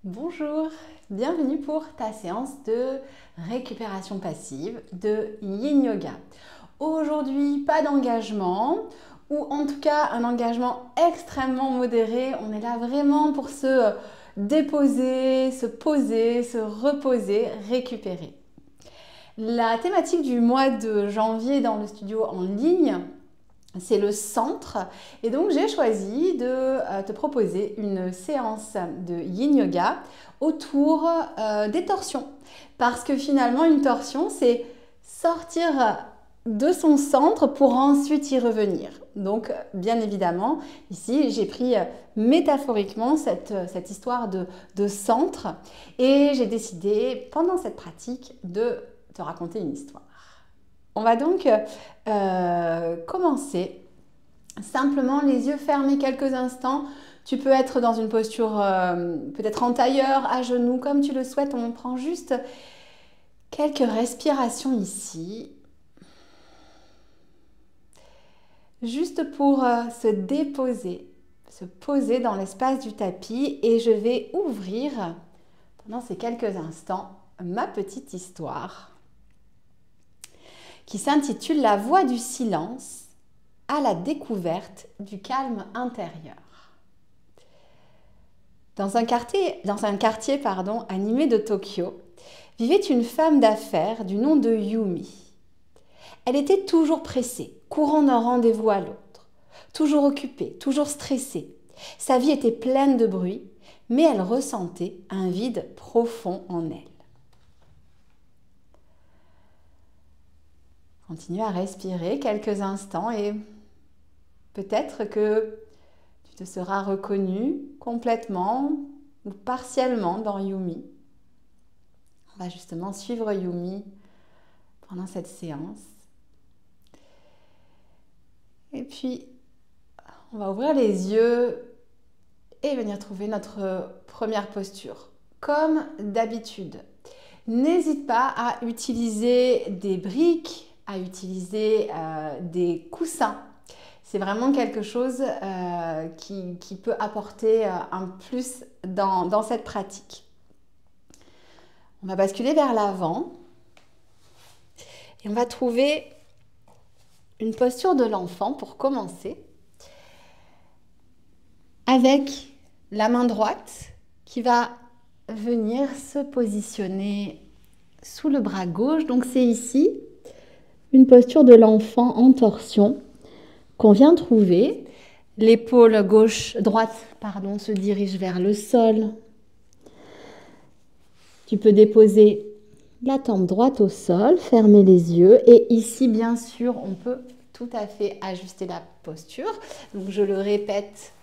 Bonjour, bienvenue pour ta séance de récupération passive de Yin Yoga. Aujourd'hui, pas d'engagement, ou en tout cas un engagement extrêmement modéré. On est là vraiment pour se déposer, se poser, se reposer, récupérer. La thématique du mois de janvier dans le studio en ligne, c'est le centre, et donc j'ai choisi de te proposer une séance de Yin Yoga autour des torsions. Parce que finalement, une torsion, c'est sortir de son centre pour ensuite y revenir. Donc, bien évidemment, ici, j'ai pris métaphoriquement cette histoire de centre et j'ai décidé, pendant cette pratique, de te raconter une histoire. On va donc commencer simplement les yeux fermés quelques instants. Tu peux être dans une posture peut-être en tailleur, à genoux, comme tu le souhaites. On prend juste quelques respirations ici. Juste pour se déposer, se poser dans l'espace du tapis. Et je vais ouvrir pendant ces quelques instants ma petite histoire qui s'intitule La voix du silence à la découverte du calme intérieur. Dans un quartier animé de Tokyo, vivait une femme d'affaires du nom de Yumi. Elle était toujours pressée, courant d'un rendez-vous à l'autre, toujours occupée, toujours stressée. Sa vie était pleine de bruit, mais elle ressentait un vide profond en elle. Continue à respirer quelques instants et peut-être que tu te seras reconnu complètement ou partiellement dans Yumi. On va justement suivre Yumi pendant cette séance. Et puis, on va ouvrir les yeux et venir trouver notre première posture. Comme d'habitude, n'hésite pas à utiliser des briques, à utiliser des coussins. C'est vraiment quelque chose qui peut apporter un plus dans cette pratique. On va basculer vers l'avant et on va trouver une posture de l'enfant pour commencer, avec la main droite qui va venir se positionner sous le bras gauche. Donc c'est ici une posture de l'enfant en torsion qu'on vient trouver. L'épaule droite se dirige vers le sol. Tu peux déposer la tempe droite au sol, fermer les yeux. Et ici, bien sûr, on peut tout à fait ajuster la posture. Donc, je le répète,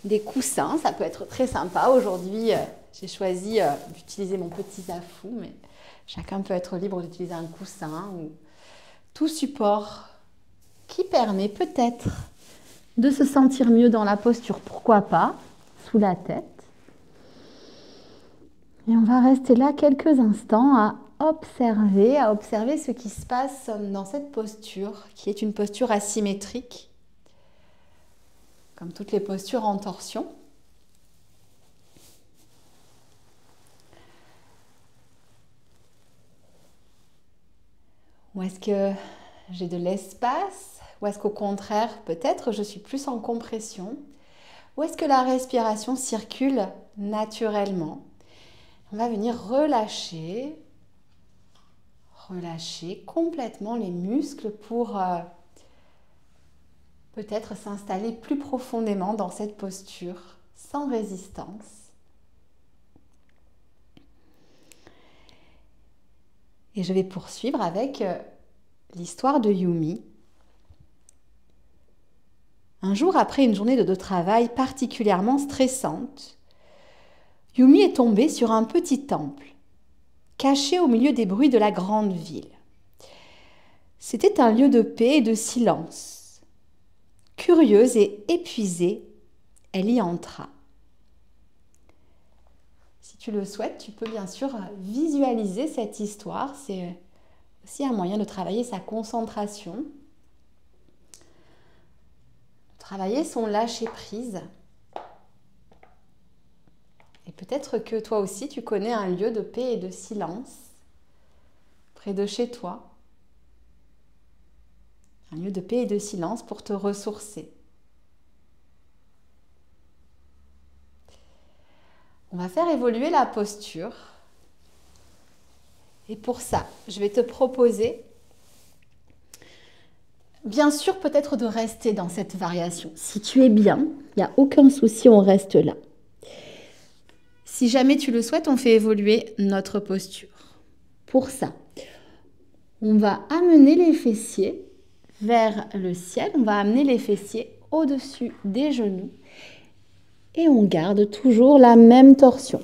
des coussins, ça peut être très sympa. Aujourd'hui, j'ai choisi d'utiliser mon petit zafou, mais chacun peut être libre d'utiliser un coussin ou tout support qui permet peut-être de se sentir mieux dans la posture, pourquoi pas, sous la tête. Et on va rester là quelques instants à observer ce qui se passe dans cette posture, qui est une posture asymétrique, comme toutes les postures en torsion. Ou est-ce que j'ai de l'espace? Ou est-ce qu'au contraire, peut-être, je suis plus en compression? Ou est-ce que la respiration circule naturellement? On va venir relâcher complètement les muscles pour peut-être s'installer plus profondément dans cette posture, sans résistance. Et je vais poursuivre avec l'histoire de Yumi. Un jour après une journée de travail particulièrement stressante, Yumi est tombée sur un petit temple, caché au milieu des bruits de la grande ville. C'était un lieu de paix et de silence. Curieuse et épuisée, elle y entra. Si tu le souhaites, tu peux bien sûr visualiser cette histoire. C'est aussi un moyen de travailler sa concentration, de travailler son lâcher-prise. Et peut-être que toi aussi, tu connais un lieu de paix et de silence près de chez toi. Un lieu de paix et de silence pour te ressourcer. On va faire évoluer la posture. Et pour ça, je vais te proposer, bien sûr, peut-être de rester dans cette variation. Si tu es bien, il n'y a aucun souci, on reste là. Si jamais tu le souhaites, on fait évoluer notre posture. Pour ça, on va amener les fessiers vers le ciel, on va amener les fessiers au-dessus des genoux et on garde toujours la même torsion.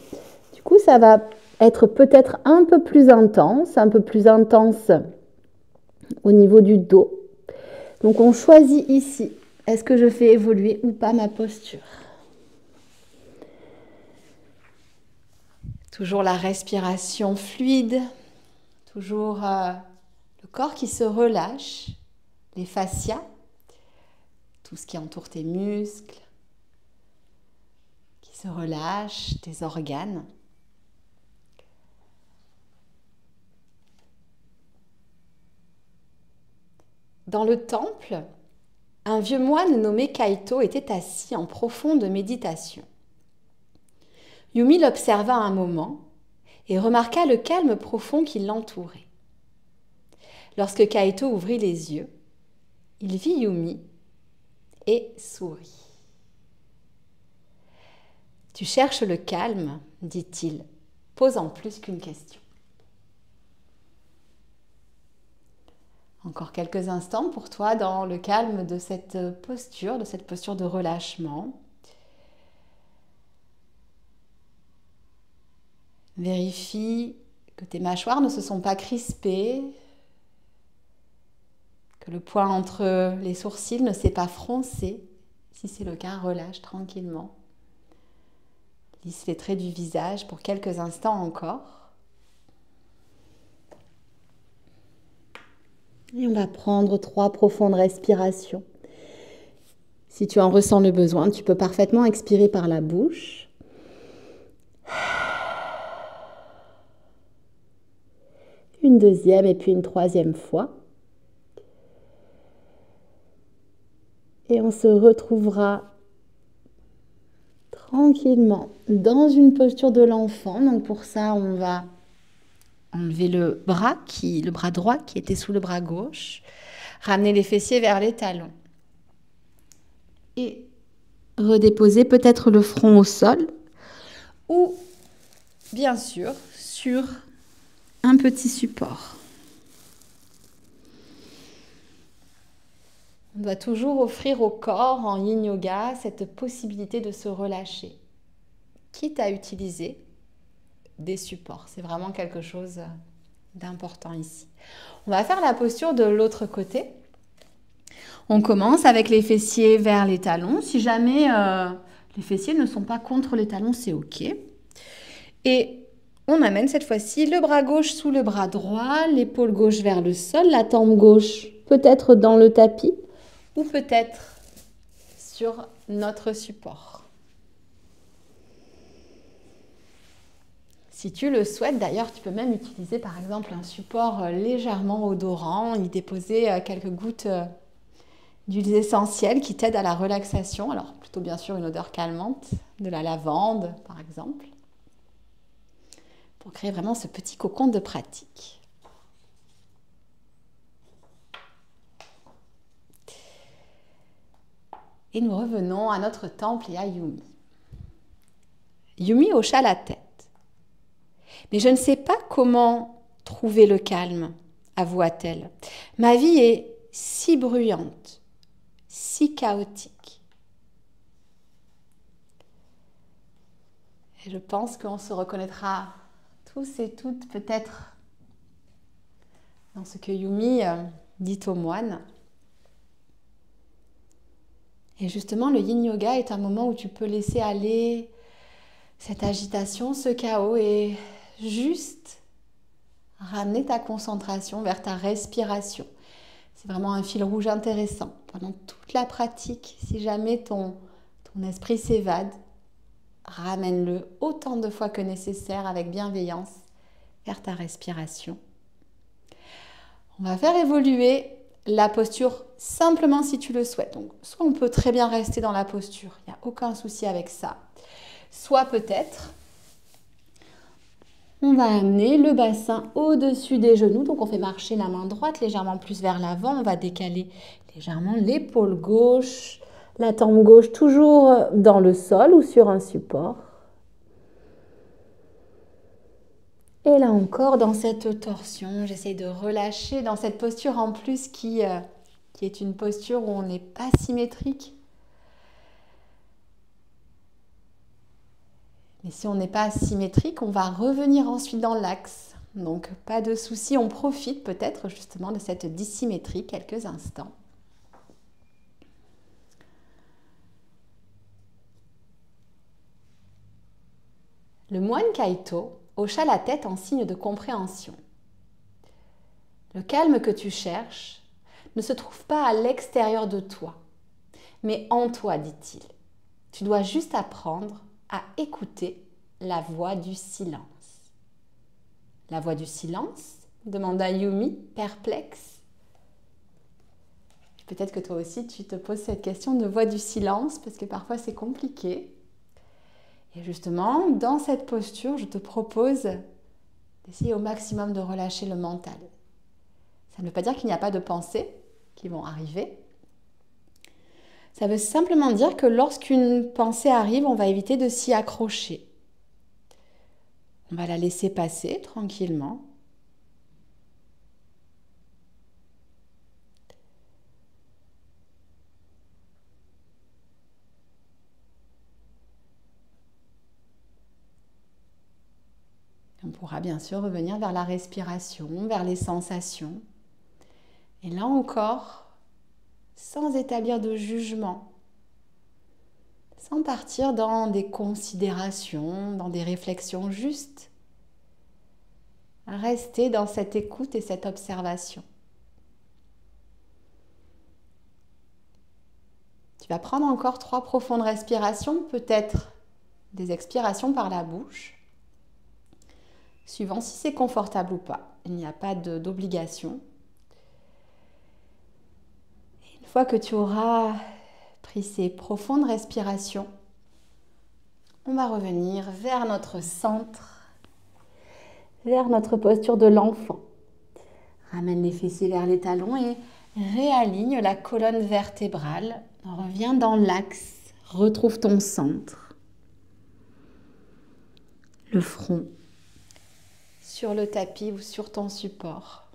Du coup, ça va être peut-être un peu plus intense au niveau du dos. Donc, on choisit ici, est-ce que je fais évoluer ou pas ma posture? Toujours la respiration fluide, toujours le corps qui se relâche, les fascias, tout ce qui entoure tes muscles, qui se relâche, tes organes. Dans le temple, un vieux moine nommé Kaito était assis en profonde méditation. Yumi l'observa un moment et remarqua le calme profond qui l'entourait. Lorsque Kaito ouvrit les yeux, il vit Yumi et sourit. « Tu cherches le calme, dit-il, posant plus qu'une question. » Encore quelques instants pour toi dans le calme de cette posture de relâchement. Vérifie que tes mâchoires ne se sont pas crispées, que le point entre les sourcils ne s'est pas froncé. Si c'est le cas, relâche tranquillement. Lisse les traits du visage pour quelques instants encore. Et on va prendre 3 profondes respirations. Si tu en ressens le besoin, tu peux parfaitement expirer par la bouche. Une deuxième et puis une troisième fois. Et on se retrouvera tranquillement dans une posture de l'enfant. Donc pour ça, on va enlever le bras droit qui était sous le bras gauche. Ramener les fessiers vers les talons. Et redéposer peut-être le front au sol. Ou bien sûr sur un petit support. On doit toujours offrir au corps en yin yoga cette possibilité de se relâcher, quitte à utiliser des supports. C'est vraiment quelque chose d'important ici. On va faire la posture de l'autre côté. On commence avec les fessiers vers les talons. Si jamais les fessiers ne sont pas contre les talons, c'est OK. Et on amène cette fois-ci le bras gauche sous le bras droit, l'épaule gauche vers le sol, la tempe gauche peut-être dans le tapis ou peut-être sur notre support. Si tu le souhaites, d'ailleurs, tu peux même utiliser par exemple un support légèrement odorant, y déposer quelques gouttes d'huiles essentielles qui t'aident à la relaxation. Alors plutôt bien sûr une odeur calmante, de la lavande par exemple, pour créer vraiment ce petit cocon de pratique. Et nous revenons à notre temple et à Yumi. Yumi hocha la tête. Mais je ne sais pas comment trouver le calme, avoua-t-elle. Ma vie est si bruyante, si chaotique. Et je pense qu'on se reconnaîtra tous et toutes peut-être dans ce que Yumi dit au moine. Et justement, le yin yoga est un moment où tu peux laisser aller cette agitation, ce chaos et juste ramener ta concentration vers ta respiration. C'est vraiment un fil rouge intéressant pendant toute la pratique. Si jamais ton esprit s'évade, ramène-le autant de fois que nécessaire avec bienveillance vers ta respiration. On va faire évoluer la posture simplement si tu le souhaites. Donc, soit on peut très bien rester dans la posture, il n'y a aucun souci avec ça. Soit peut-être, on va amener le bassin au-dessus des genoux. Donc, on fait marcher la main droite légèrement plus vers l'avant. On va décaler légèrement l'épaule gauche, la tempe gauche toujours dans le sol ou sur un support. Et là encore, dans cette torsion, j'essaye de relâcher dans cette posture en plus qui est une posture où on n'est pas symétrique. Mais si on n'est pas symétrique, on va revenir ensuite dans l'axe. Donc, pas de souci, on profite peut-être justement de cette dissymétrie quelques instants. Le moine Kaito hocha la tête en signe de compréhension. Le calme que tu cherches ne se trouve pas à l'extérieur de toi, mais en toi, dit-il. Tu dois juste apprendre à écouter la voix du silence. La voix du silence ? Demanda Yumi, perplexe. Peut-être que toi aussi, tu te poses cette question de voix du silence, parce que parfois c'est compliqué. Et justement, dans cette posture, je te propose d'essayer au maximum de relâcher le mental. Ça ne veut pas dire qu'il n'y a pas de pensées qui vont arriver. Ça veut simplement dire que lorsqu'une pensée arrive, on va éviter de s'y accrocher. On va la laisser passer tranquillement. On pourra bien sûr revenir vers la respiration, vers les sensations. Et là encore, sans établir de jugement, sans partir dans des considérations, dans des réflexions, juste rester dans cette écoute et cette observation. Tu vas prendre encore 3 profondes respirations, peut-être des expirations par la bouche, suivant si c'est confortable ou pas. Il n'y a pas d'obligation. Une fois que tu auras pris ces profondes respirations, on va revenir vers notre centre, vers notre posture de l'enfant. Ramène les fessiers vers les talons et réaligne la colonne vertébrale. Reviens dans l'axe, retrouve ton centre. Le front sur le tapis ou sur ton support.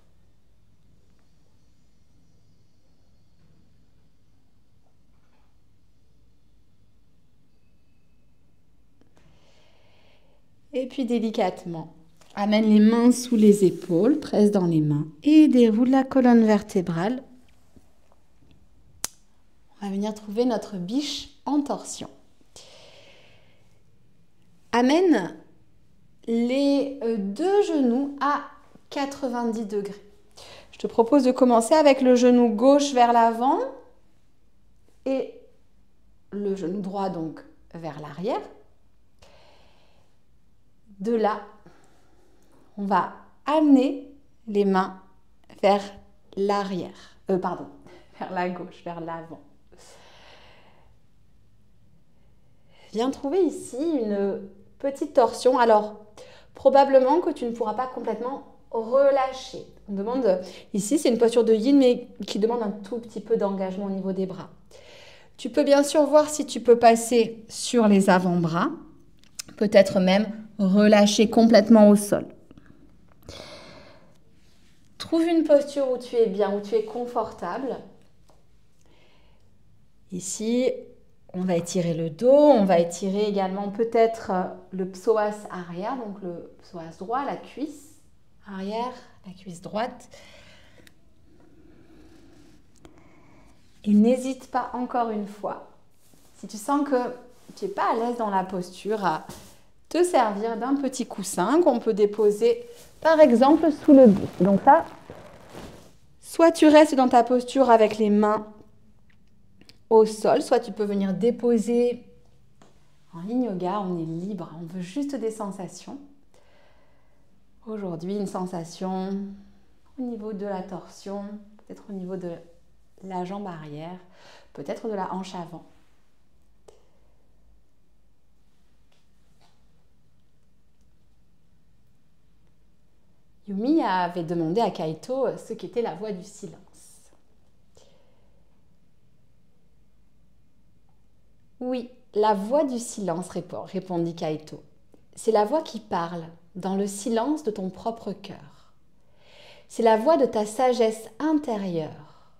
Et puis délicatement, amène les mains sous les épaules, presse dans les mains et déroule la colonne vertébrale. On va venir trouver notre biche en torsion. Amène les 2 genoux à 90 degrés. Je te propose de commencer avec le genou gauche vers l'avant et le genou droit donc vers l'arrière. De là, on va amener les mains vers l'arrière. Vers la gauche, vers l'avant. Viens trouver ici une petite torsion. Alors, probablement que tu ne pourras pas complètement relâcher. On demande, ici, c'est une posture de yin, mais qui demande un tout petit peu d'engagement au niveau des bras. Tu peux bien sûr voir si tu peux passer sur les avant-bras, peut-être même relâcher complètement au sol. Trouve une posture où tu es bien, où tu es confortable. Ici, on va étirer le dos, on va étirer également peut-être le psoas arrière, donc le psoas droit, la cuisse arrière, la cuisse droite. Et n'hésite pas encore une fois, si tu sens que tu n'es pas à l'aise dans la posture, à te servir d'un petit coussin qu'on peut déposer par exemple sous le buste. Donc ça, soit tu restes dans ta posture avec les mains au sol, soit tu peux venir déposer En yin yoga, on est libre, on veut juste des sensations. Aujourd'hui, une sensation au niveau de la torsion, peut-être au niveau de la jambe arrière, peut-être de la hanche avant. Yumi avait demandé à Kaito ce qu'était la voie du silence. Oui, la voix du silence, répondit Kaito. C'est la voix qui parle dans le silence de ton propre cœur. C'est la voix de ta sagesse intérieure,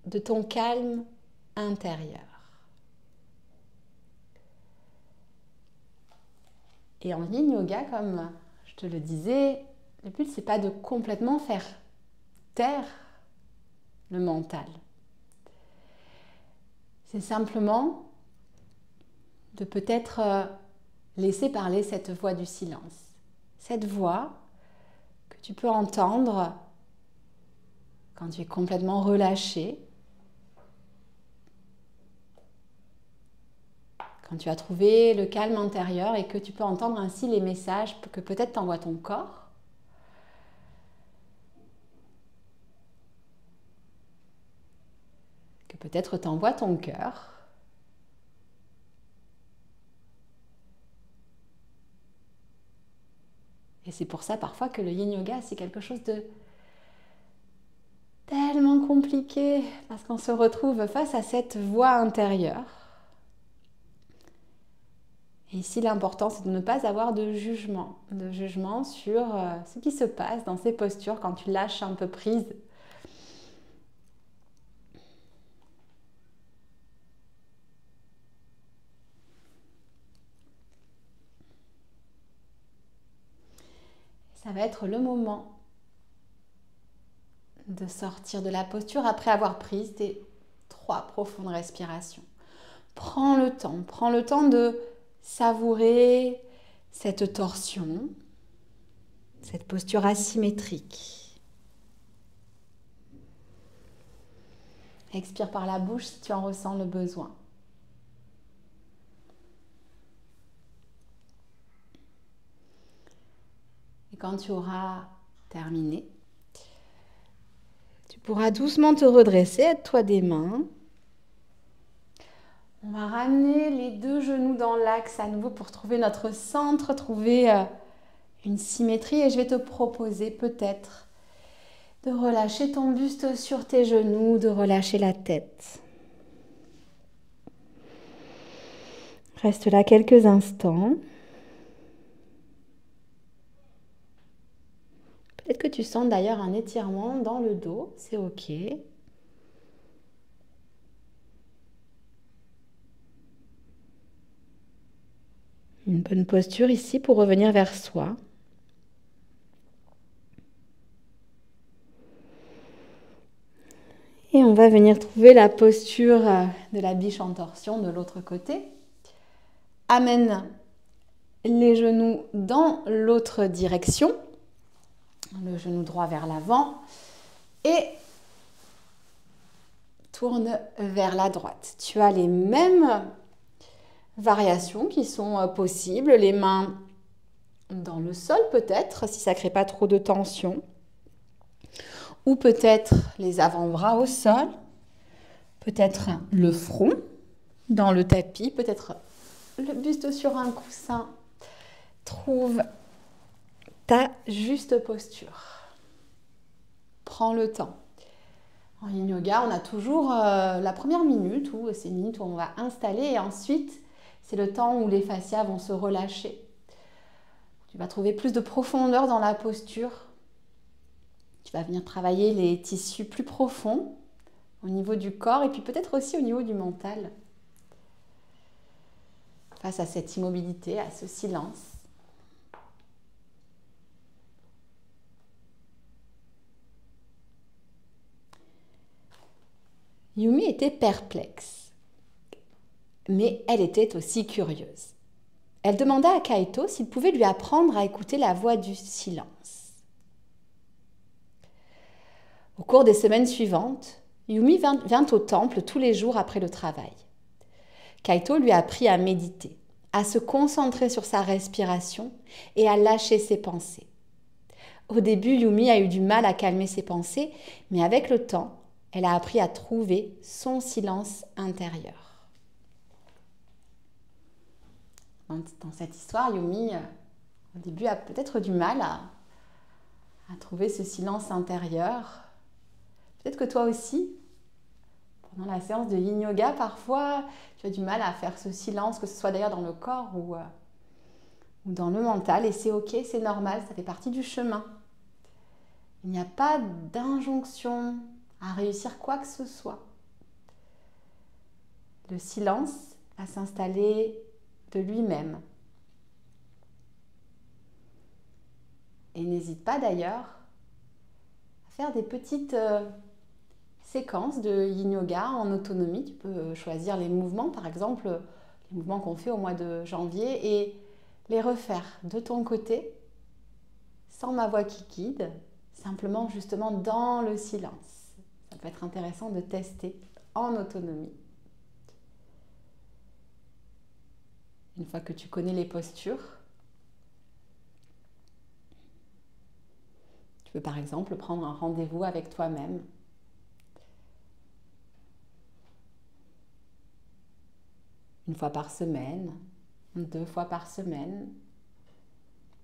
de ton calme intérieur. Et en yin yoga, comme je te le disais, le but, c'est pas de complètement faire taire le mental. C'est simplement de peut-être laisser parler cette voix du silence. Cette voix que tu peux entendre quand tu es complètement relâché, quand tu as trouvé le calme intérieur et que tu peux entendre ainsi les messages que peut-être t'envoie ton corps. Que peut-être t'envoie ton cœur. Et c'est pour ça parfois que le yin yoga, c'est quelque chose de tellement compliqué, parce qu'on se retrouve face à cette voix intérieure. Et ici, l'important, c'est de ne pas avoir de jugement sur ce qui se passe dans ces postures quand tu lâches un peu prise. Ça va être le moment de sortir de la posture après avoir pris tes 3 profondes respirations. Prends le temps de savourer cette torsion, cette posture asymétrique. Expire par la bouche si tu en ressens le besoin. Et quand tu auras terminé, tu pourras doucement te redresser, aide-toi des mains. On va ramener les 2 genoux dans l'axe à nouveau pour trouver notre centre, trouver une symétrie. Et je vais te proposer peut-être de relâcher ton buste sur tes genoux, de relâcher la tête. Reste là quelques instants. Peut-être que tu sens d'ailleurs un étirement dans le dos, c'est ok. Une bonne posture ici pour revenir vers soi. Et on va venir trouver la posture de la biche en torsion de l'autre côté. Amène les genoux dans l'autre direction. Le genou droit vers l'avant. Et tourne vers la droite. Tu as les mêmes variations qui sont possibles. Les mains dans le sol peut-être, si ça ne crée pas trop de tension. Ou peut-être les avant-bras au sol. Peut-être le front dans le tapis. Peut-être le buste sur un coussin. Trouve ta juste posture. Prends le temps. En yin yoga, on a toujours la première minute, ou c'est une minute où on va installer, et ensuite, c'est le temps où les fascias vont se relâcher. Tu vas trouver plus de profondeur dans la posture. Tu vas venir travailler les tissus plus profonds au niveau du corps, et puis peut-être aussi au niveau du mental. Face à cette immobilité, à ce silence. Yumi était perplexe, mais elle était aussi curieuse. Elle demanda à Kaito s'il pouvait lui apprendre à écouter la voix du silence. Au cours des semaines suivantes, Yumi vint au temple tous les jours après le travail. Kaito lui a appris à méditer, à se concentrer sur sa respiration et à lâcher ses pensées. Au début, Yumi a eu du mal à calmer ses pensées, mais avec le temps, elle a appris à trouver son silence intérieur. Dans cette histoire, Yumi, au début, a peut-être du mal à trouver ce silence intérieur. Peut-être que toi aussi, pendant la séance de Yin Yoga, parfois, tu as du mal à faire ce silence, que ce soit d'ailleurs dans le corps ou dans le mental. Et c'est ok, c'est normal, ça fait partie du chemin. Il n'y a pas d'injonction à réussir quoi que ce soit. Le silence va s'installer de lui-même. Et n'hésite pas d'ailleurs à faire des petites séquences de Yin Yoga en autonomie. Tu peux choisir les mouvements, par exemple, les mouvements qu'on fait au mois de janvier et les refaire de ton côté, sans ma voix qui guide, simplement justement dans le silence. Ça peut être intéressant de tester en autonomie. Une fois que tu connais les postures, tu peux par exemple prendre un rendez-vous avec toi-même. Une fois par semaine, 2 fois par semaine,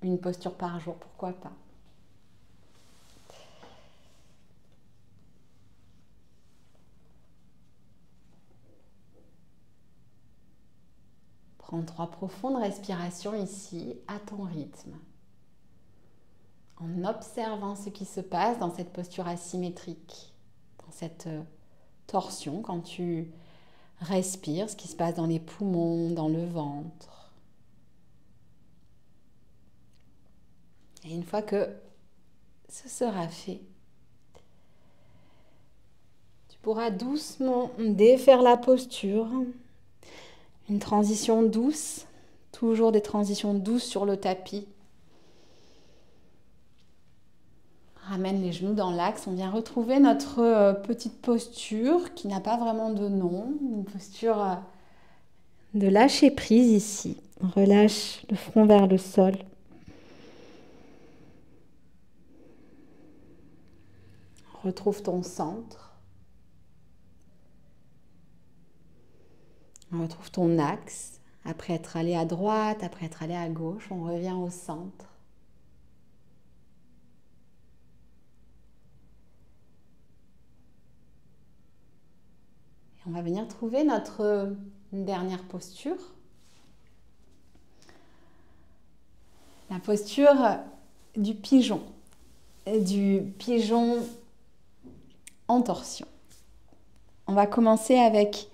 une posture par jour, pourquoi pas. Prends 3 profondes respirations ici, à ton rythme, en observant ce qui se passe dans cette posture asymétrique, dans cette torsion, quand tu respires, ce qui se passe dans les poumons, dans le ventre. Et une fois que ce sera fait, tu pourras doucement défaire la posture. Une transition douce, toujours des transitions douces sur le tapis. Ramène les genoux dans l'axe, on vient retrouver notre petite posture qui n'a pas vraiment de nom, une posture de lâcher prise ici. Relâche le front vers le sol. Retrouve ton centre. On retrouve ton axe. Après être allé à droite, après être allé à gauche, on revient au centre. Et on va venir trouver notre dernière posture. La posture du pigeon en torsion. On va commencer avec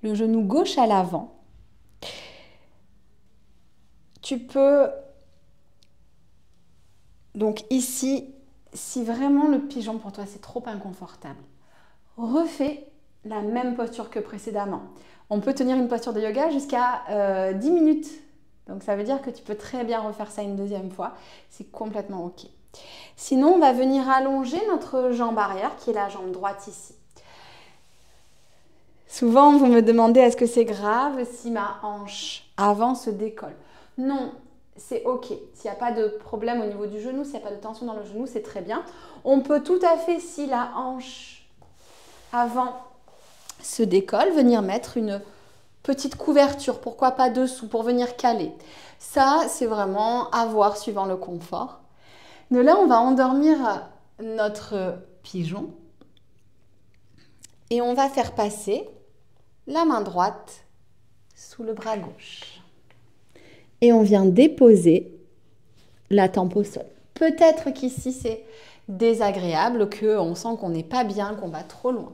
le genou gauche à l'avant. Tu peux, donc ici, si vraiment le pigeon pour toi c'est trop inconfortable, refais la même posture que précédemment. On peut tenir une posture de yoga jusqu'à 10 minutes. Donc ça veut dire que tu peux très bien refaire ça une deuxième fois. C'est complètement ok. Sinon, on va venir allonger notre jambe arrière, qui est la jambe droite ici. Souvent, vous me demandez est-ce que c'est grave si ma hanche avant se décolle. Non, c'est ok. S'il n'y a pas de problème au niveau du genou, s'il n'y a pas de tension dans le genou, c'est très bien. On peut tout à fait, si la hanche avant se décolle, venir mettre une petite couverture, pourquoi pas dessous, pour venir caler. Ça, c'est vraiment à voir suivant le confort. De là, on va endormir notre pigeon et on va faire passer la main droite sous le bras gauche. Et on vient déposer la tempe au sol. Peut-être qu'ici, c'est désagréable, qu'on sent qu'on n'est pas bien, qu'on va trop loin.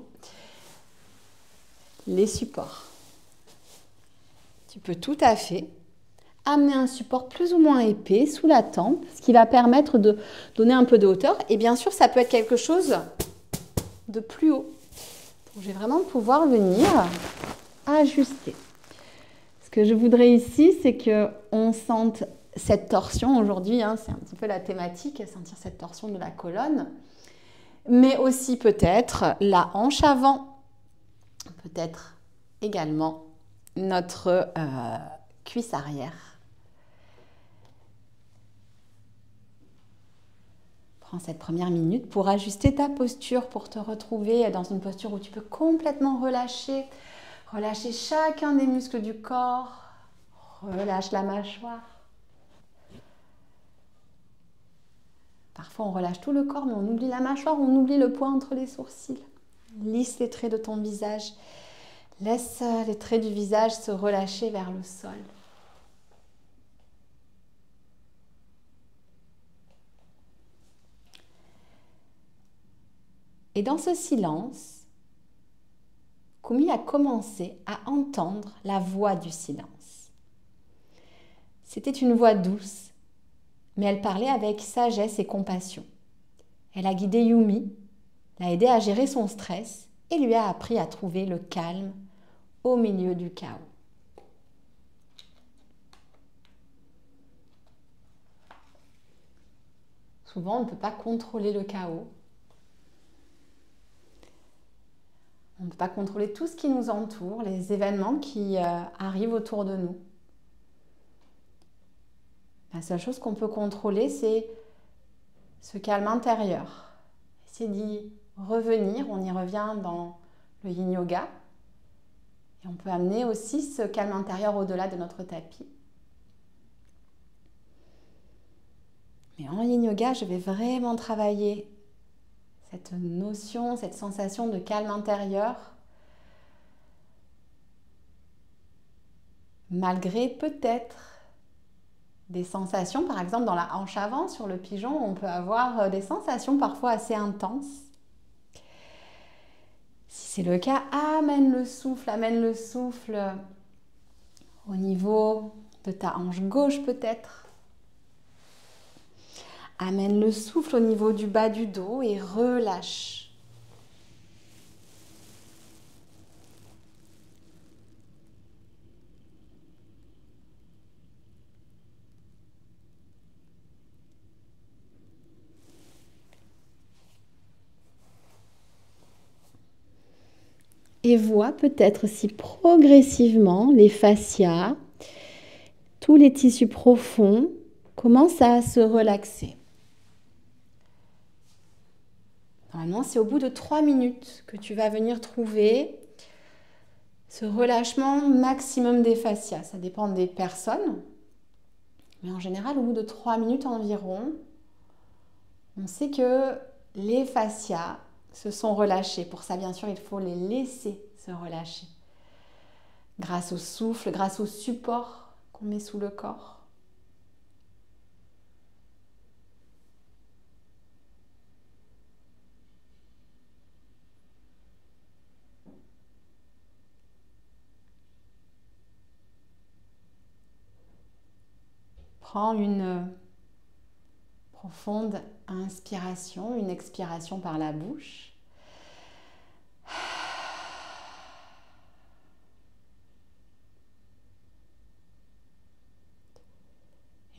Les supports. Tu peux tout à fait amener un support plus ou moins épais sous la tempe, ce qui va permettre de donner un peu de hauteur. Et bien sûr, ça peut être quelque chose de plus haut. Donc, je vais vraiment pouvoir venir ajuster. Ce que je voudrais ici, c'est qu'on sente cette torsion aujourd'hui, c'est un petit peu la thématique, sentir cette torsion de la colonne, mais aussi peut-être la hanche avant, peut-être également notre cuisse arrière. Prends cette première minute pour ajuster ta posture, pour te retrouver dans une posture où tu peux complètement relâcher. Relâcher chacun des muscles du corps. Relâche la mâchoire. Parfois, on relâche tout le corps, mais on oublie la mâchoire, on oublie le point entre les sourcils. Lisse les traits de ton visage. Laisse les traits du visage se relâcher vers le sol. Et dans ce silence, Kumi a commencé à entendre la voix du silence. C'était une voix douce, mais elle parlait avec sagesse et compassion. Elle a guidé Yumi, l'a aidé à gérer son stress et lui a appris à trouver le calme au milieu du chaos. Souvent, on ne peut pas contrôler le chaos. On ne peut pas contrôler tout ce qui nous entoure, les événements qui arrivent autour de nous. La seule chose qu'on peut contrôler, c'est ce calme intérieur. Essayer d'y revenir, on y revient dans le yin yoga. Et on peut amener aussi ce calme intérieur au-delà de notre tapis. Mais en yin yoga, je vais vraiment travailler cette notion, cette sensation de calme intérieur, malgré peut-être des sensations, par exemple dans la hanche avant, sur le pigeon, on peut avoir des sensations parfois assez intenses. Si c'est le cas, amène le souffle au niveau de ta hanche gauche peut-être. Amène le souffle au niveau du bas du dos et relâche. Et vois peut-être si progressivement les fascias, tous les tissus profonds commencent à se relaxer. Normalement, c'est au bout de 3 minutes que tu vas venir trouver ce relâchement maximum des fascias. Ça dépend des personnes, mais en général, au bout de 3 minutes environ, on sait que les fascias se sont relâchés. Pour ça, bien sûr, il faut les laisser se relâcher. Grâce au souffle, grâce au support qu'on met sous le corps. Prends une profonde inspiration, une expiration par la bouche.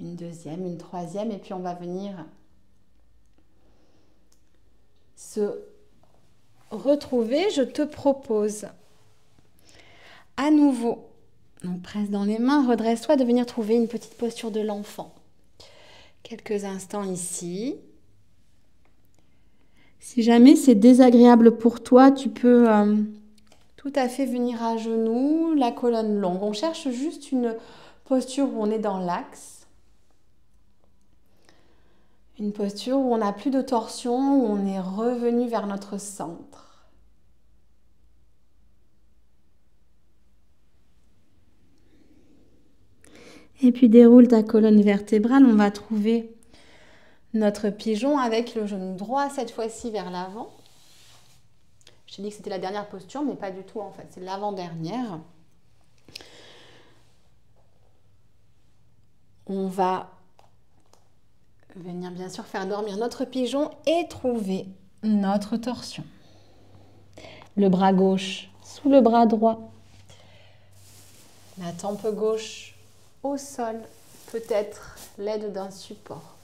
Une deuxième, une troisième, et puis on va venir se retrouver. Je te propose à nouveau, donc presse dans les mains, redresse-toi, de venir trouver une petite posture de l'enfant. Quelques instants ici. Si jamais c'est désagréable pour toi, tu peux tout à fait venir à genoux, la colonne longue. On cherche juste une posture où on est dans l'axe. Une posture où on n'a plus de torsion, où on est revenu vers notre centre. Et puis déroule ta colonne vertébrale, on va trouver notre pigeon avec le genou droit cette fois-ci vers l'avant. Je t'ai dit que c'était la dernière posture, mais pas du tout en fait, c'est l'avant-dernière. On va venir bien sûr faire dormir notre pigeon et trouver notre torsion. Le bras gauche sous le bras droit. La tempe gauche au sol, peut-être l'aide d'un support.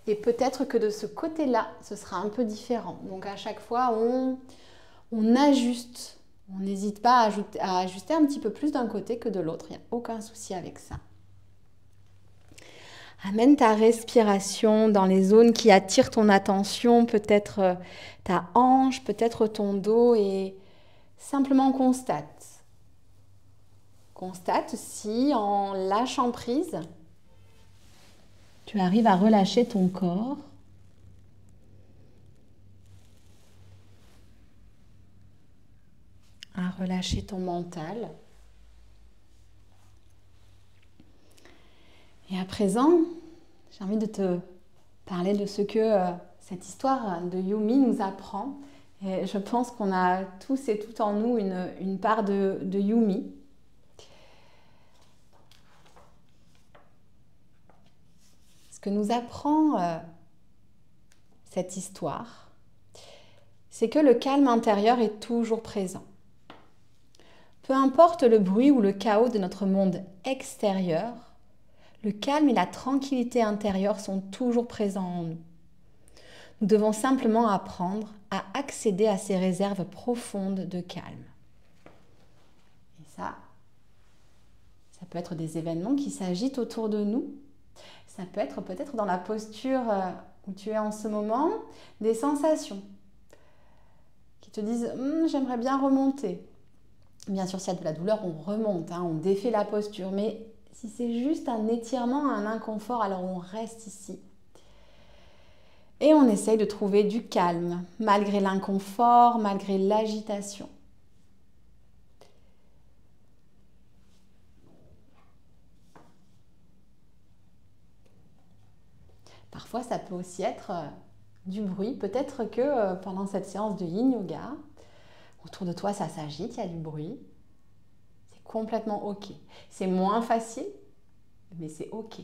Et peut-être que de ce côté-là, ce sera un peu différent. Donc à chaque fois, on ajuste. On n'hésite pas à ajuster un petit peu plus d'un côté que de l'autre. Il n'y a aucun souci avec ça. Amène ta respiration dans les zones qui attirent ton attention, peut-être ta hanche, peut-être ton dos, et simplement constate. Constate si en lâchant prise, tu arrives à relâcher ton corps. À relâcher ton mental. Et à présent, j'ai envie de te parler de ce que cette histoire de Yumi nous apprend. Et je pense qu'on a tous et toutes en nous une part de Yumi. Ce que nous apprend cette histoire, c'est que le calme intérieur est toujours présent. Peu importe le bruit ou le chaos de notre monde extérieur, le calme et la tranquillité intérieure sont toujours présents en nous. Nous devons simplement apprendre à accéder à ces réserves profondes de calme. Et ça peut être des événements qui s'agitent autour de nous. Ça peut être peut-être dans la posture où tu es en ce moment, des sensations qui te disent « j'aimerais bien remonter ». Bien sûr, s'il y a de la douleur, on remonte, on défait la posture. Mais si c'est juste un étirement, un inconfort, alors on reste ici. Et on essaye de trouver du calme, malgré l'inconfort, malgré l'agitation. Parfois, ça peut aussi être du bruit. Peut-être que pendant cette séance de Yin Yoga, autour de toi, ça s'agite, il y a du bruit. C'est complètement OK. C'est moins facile, mais c'est OK.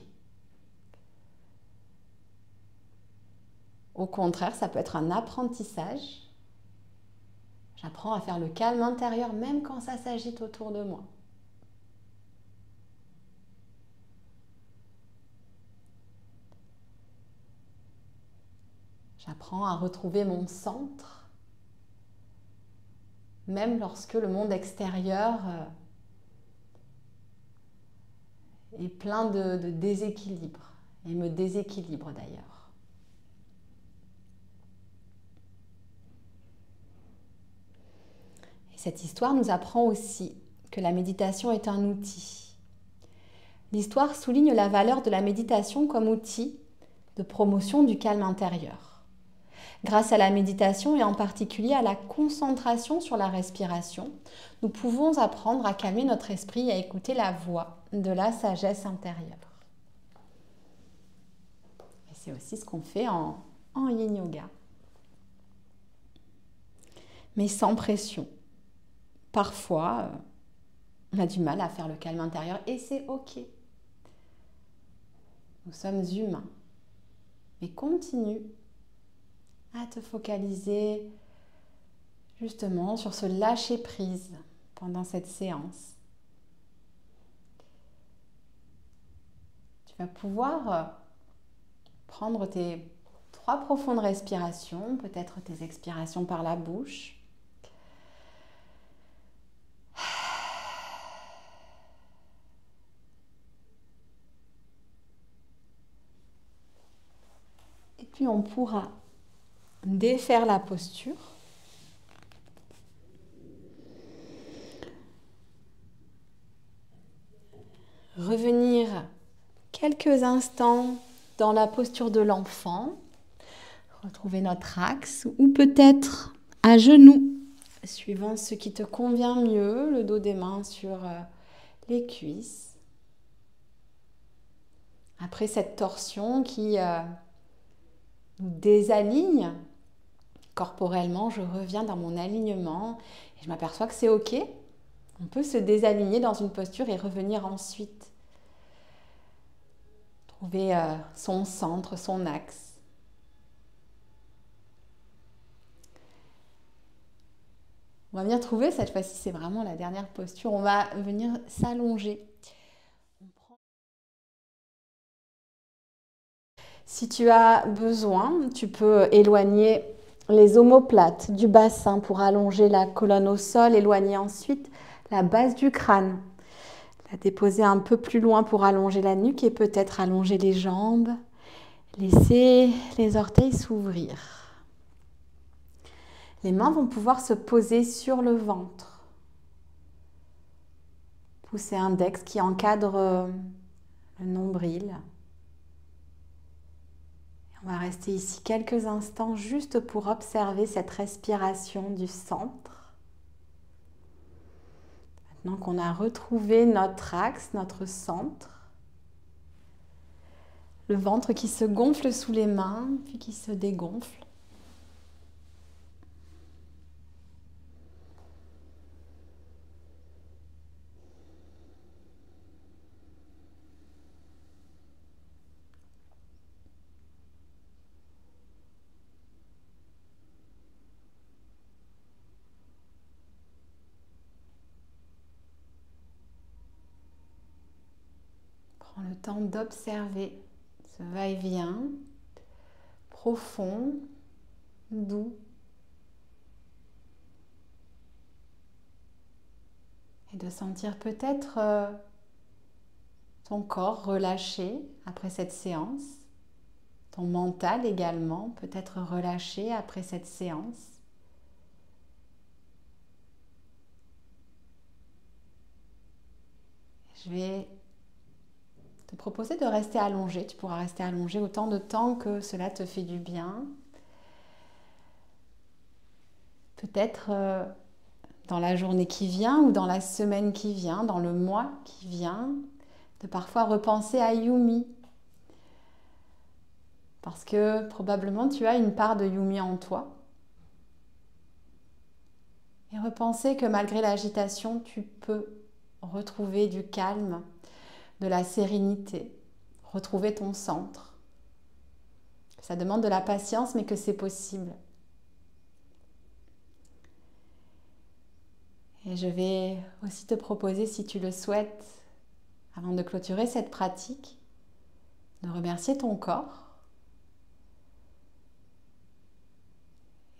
Au contraire, ça peut être un apprentissage. J'apprends à faire le calme intérieur, même quand ça s'agite autour de moi. J'apprends à retrouver mon centre, même lorsque le monde extérieur est plein de déséquilibre, et me déséquilibre d'ailleurs. Et cette histoire nous apprend aussi que la méditation est un outil. L'histoire souligne la valeur de la méditation comme outil de promotion du calme intérieur. Grâce à la méditation et en particulier à la concentration sur la respiration, nous pouvons apprendre à calmer notre esprit et à écouter la voix de la sagesse intérieure. Et c'est aussi ce qu'on fait en Yin Yoga. Mais sans pression. Parfois, on a du mal à faire le calme intérieur et c'est OK. Nous sommes humains. Mais continue à te focaliser justement sur ce lâcher-prise pendant cette séance. Tu vas pouvoir prendre tes 3 profondes respirations, peut-être tes expirations par la bouche. Et puis on pourra défaire la posture. Revenir quelques instants dans la posture de l'enfant. Retrouver notre axe ou peut-être à genoux, suivant ce qui te convient mieux, le dos des mains sur les cuisses. Après cette torsion qui nous désaligne, corporellement, je reviens dans mon alignement et je m'aperçois que c'est OK. On peut se désaligner dans une posture et revenir ensuite. Trouver son centre, son axe. On va venir trouver, cette fois-ci, c'est vraiment la dernière posture. On va venir s'allonger. Si tu as besoin, tu peux éloigner les omoplates du bassin pour allonger la colonne au sol, éloigner ensuite la base du crâne, La déposer un peu plus loin pour allonger la nuque et peut-être allonger les jambes. Laissez les orteils s'ouvrir. Les mains vont pouvoir se poser sur le ventre. Poussez index qui encadre le nombril. On va rester ici quelques instants juste pour observer cette respiration du centre. Maintenant qu'on a retrouvé notre axe, notre centre, le ventre qui se gonfle sous les mains, puis qui se dégonfle. Prends le temps d'observer ce va-et-vient profond, doux. Et de sentir peut-être ton corps relâché après cette séance, ton mental également peut-être relâché après cette séance. Je vais te proposer de rester allongé. Tu pourras rester allongé autant de temps que cela te fait du bien. Peut-être dans la journée qui vient ou dans la semaine qui vient, dans le mois qui vient, de parfois repenser à Yumi. Parce que probablement tu as une part de Yumi en toi. Et repenser que malgré l'agitation, tu peux retrouver du calme, de la sérénité, retrouver ton centre. Ça demande de la patience, mais que c'est possible. Et je vais aussi te proposer, si tu le souhaites, avant de clôturer cette pratique, de remercier ton corps.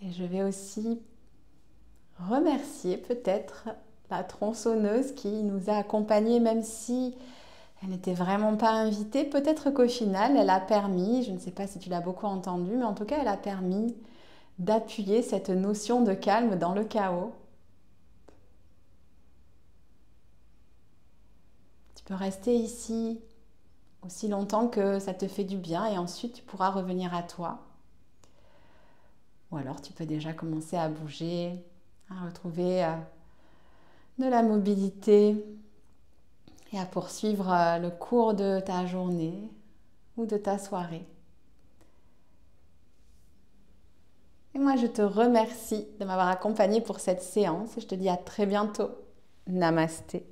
Et je vais aussi remercier peut-être la tronçonneuse qui nous a accompagnés, même si elle n'était vraiment pas invitée. Peut-être qu'au final, elle a permis, je ne sais pas si tu l'as beaucoup entendu, mais en tout cas, elle a permis d'appuyer cette notion de calme dans le chaos. Tu peux rester ici aussi longtemps que ça te fait du bien et ensuite tu pourras revenir à toi. Ou alors tu peux déjà commencer à bouger, à retrouver de la mobilité et à poursuivre le cours de ta journée ou de ta soirée. Et moi, je te remercie de m'avoir accompagnée pour cette séance et je te dis à très bientôt. Namasté.